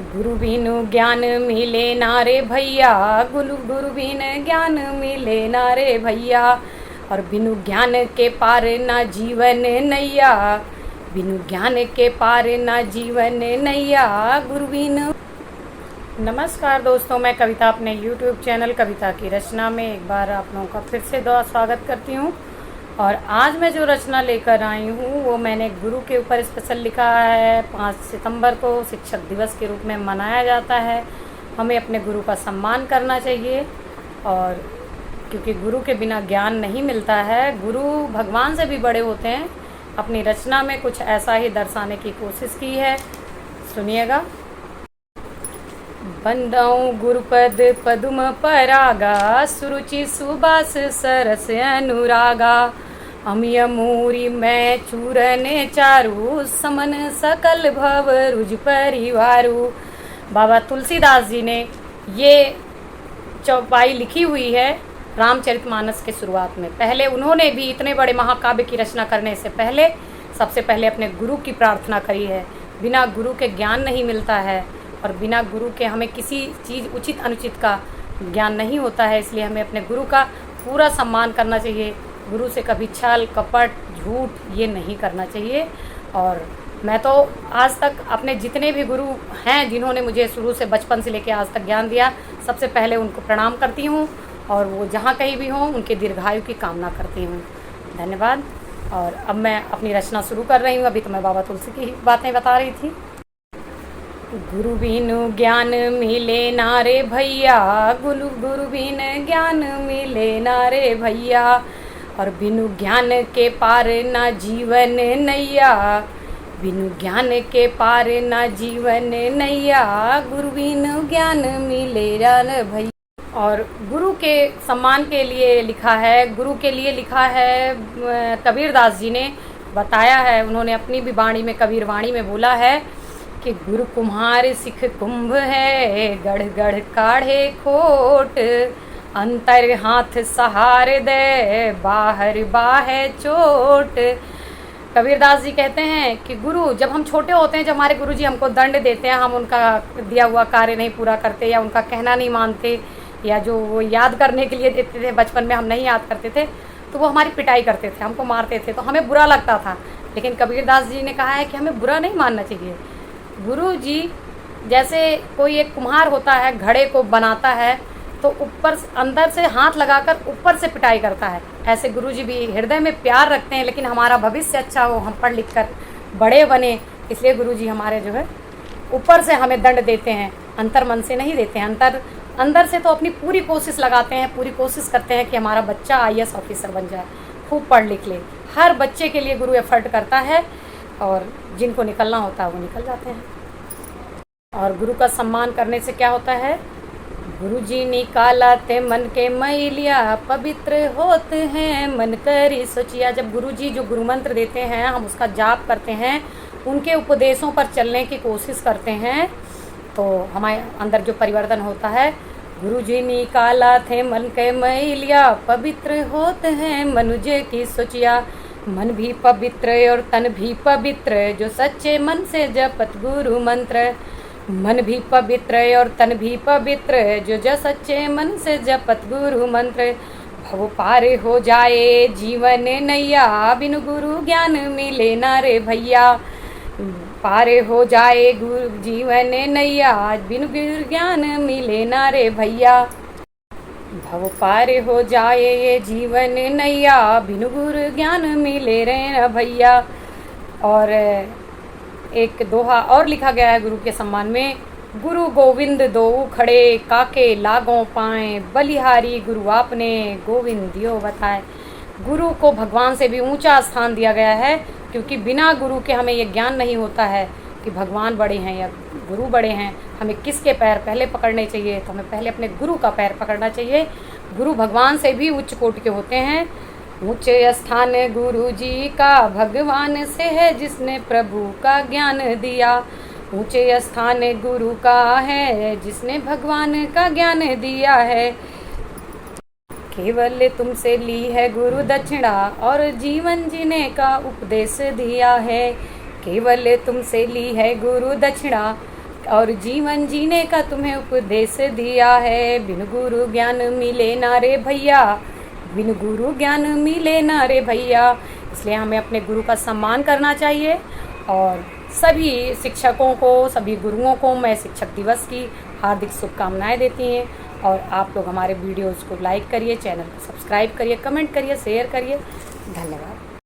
गुरु बिनु ज्ञान मिले ना रे भैया, गुरु बिन ज्ञान मिले ना रे भैया। और बिनु ज्ञान के पार ना जीवन नैया, बिनु ज्ञान के पार ना जीवन नैया, गुरु बिनु। नमस्कार दोस्तों, मैं कविता अपने YouTube चैनल कविता की रचना में एक बार आप लोगों का फिर से स्वागत करती हूँ। और आज मैं जो रचना लेकर आई हूँ वो मैंने गुरु के ऊपर स्पेशल लिखा है। 5 सितंबर को शिक्षक दिवस के रूप में मनाया जाता है। हमें अपने गुरु का सम्मान करना चाहिए, और क्योंकि गुरु के बिना ज्ञान नहीं मिलता है। गुरु भगवान से भी बड़े होते हैं। अपनी रचना में कुछ ऐसा ही दर्शाने की कोशिश की है, सुनिएगा। बंदाऊं गुरुपद पदुम परागा, सुरुचि सुबास सरस अनुरागा। अमिय मूरी मैं चूरने चारू, समन सकल भव रुज परिवारू। बाबा तुलसीदास जी ने ये चौपाई लिखी हुई है रामचरितमानस के शुरुआत में। पहले उन्होंने भी इतने बड़े महाकाव्य की रचना करने से पहले सबसे पहले अपने गुरु की प्रार्थना करी है। बिना गुरु के ज्ञान नहीं मिलता है, और बिना गुरु के हमें किसी चीज़ उचित अनुचित का ज्ञान नहीं होता है। इसलिए हमें अपने गुरु का पूरा सम्मान करना चाहिए। गुरु से कभी छल कपट झूठ ये नहीं करना चाहिए। और मैं तो आज तक अपने जितने भी गुरु हैं जिन्होंने मुझे शुरू से बचपन से लेकर आज तक ज्ञान दिया, सबसे पहले उनको प्रणाम करती हूँ, और वो जहाँ कहीं भी हों उनके दीर्घायु की कामना करती हूँ। धन्यवाद। और अब मैं अपनी रचना शुरू कर रही हूँ। अभी तो मैं बाबा तुलसी की बातें बता रही थी। गुरु बिनु ज्ञान मिले ना रे भैया, गुरु बिन ज्ञान मिले ना रे भैया। और बिनु ज्ञान के पार ना जीवन नैया, बिनु ज्ञान के पार ना जीवन नैया, गुरु बिनु ज्ञान मिले ना भैया। और गुरु के सम्मान के लिए लिखा है, गुरु के लिए लिखा है कबीरदास जी ने बताया है। उन्होंने अपनी भी वाणी में, कबीर वाणी में बोला है कि गुरु कुम्हार सिख कुंभ है, गढ़ गढ़ काढ़े खोट। अंतर हाथ सहार दे, बाहर बाहे चोट। कबीरदास जी कहते हैं कि गुरु, जब हम छोटे होते हैं, जब हमारे गुरु जी हमको दंड देते हैं, हम उनका दिया हुआ कार्य नहीं पूरा करते या उनका कहना नहीं मानते, या जो वो याद करने के लिए देते थे बचपन में हम नहीं याद करते थे, तो वो हमारी पिटाई करते थे, हमको मारते थे, तो हमें बुरा लगता था। लेकिन कबीरदास जी ने कहा है कि हमें बुरा नहीं मानना चाहिए। गुरु जी जैसे कोई एक कुम्हार होता है, घड़े को बनाता है, तो ऊपर अंदर से हाथ लगाकर ऊपर से पिटाई करता है। ऐसे गुरु जी भी हृदय में प्यार रखते हैं, लेकिन हमारा भविष्य अच्छा हो, हम पढ़ लिख कर बड़े बने, इसलिए गुरु जी हमारे जो है ऊपर से हमें दंड देते हैं, अंतर मन से नहीं देते हैं। अंदर से तो अपनी पूरी कोशिश लगाते हैं, पूरी कोशिश करते हैं कि हमारा बच्चा IAS ऑफिसर बन जाए, खूब पढ़ लिख ले। हर बच्चे के लिए गुरु एफर्ट करता है, और जिनको निकलना होता है वो निकल जाते हैं। और गुरु का सम्मान करने से क्या होता है? गुरु जी निकालते मन के मैलिया, पवित्र होते हैं मन करी सोचिया। जब गुरु जी जो गुरु मंत्र देते हैं, हम उसका जाप करते हैं, उनके उपदेशों पर चलने की कोशिश करते हैं, तो हमारे अंदर जो परिवर्तन होता है। गुरु जी निकालते मन के मैलिया, पवित्र होते हैं मनुष्य की सोचिया। मन भी पवित्र और तन भी पवित्र, जो सच्चे मन से जपत गुरु मंत्र। मन भी पवित्र और तन भी पवित्र, जो सच्चे मन से जपत गुरु मंत्र। भव पार हो जाए जीवन नैया, बिनु गुरु ज्ञान मिले ना रे भैया। पार हो जाए गुरु जीवन नैया, बिनु गुरु ज्ञान मिले ना रे भैया। भव पार हो जाए ये जीवन नैया, बिनु गुरु ज्ञान मिले रे ना भैया। और एक दोहा और लिखा गया है गुरु के सम्मान में। गुरु गोविंद दो खड़े, काके लागों पाए, बलिहारी गुरु आपने, गोविंद दियो बताए। गुरु को भगवान से भी ऊंचा स्थान दिया गया है, क्योंकि बिना गुरु के हमें ये ज्ञान नहीं होता है कि भगवान बड़े हैं या गुरु बड़े हैं। हमें किसके पैर पहले पकड़ने चाहिए? तो हमें पहले अपने गुरु का पैर पकड़ना चाहिए। गुरु भगवान से भी उच्च कोटि के होते हैं। ऊंचे स्थान गुरु जी का भगवान से है, जिसने प्रभु का ज्ञान दिया। ऊंचे स्थान गुरु का है, जिसने भगवान का ज्ञान दिया है। केवल तुमसे ली है गुरु दक्षिणा, और जीवन जीने का उपदेश दिया है। केवल तुमसे ली है गुरु दक्षिणा, और जीवन जीने का तुम्हें उपदेश दिया है। बिन गुरु ज्ञान मिले ना रे भैया, बिन गुरु ज्ञान मिले ना रे भैया। इसलिए हमें अपने गुरु का सम्मान करना चाहिए। और सभी शिक्षकों को, सभी गुरुओं को मैं शिक्षक दिवस की हार्दिक शुभकामनाएं देती हैं। और आप लोग हमारे वीडियोज़ को लाइक करिए, चैनल को सब्सक्राइब करिए, कमेंट करिए, शेयर करिए। धन्यवाद।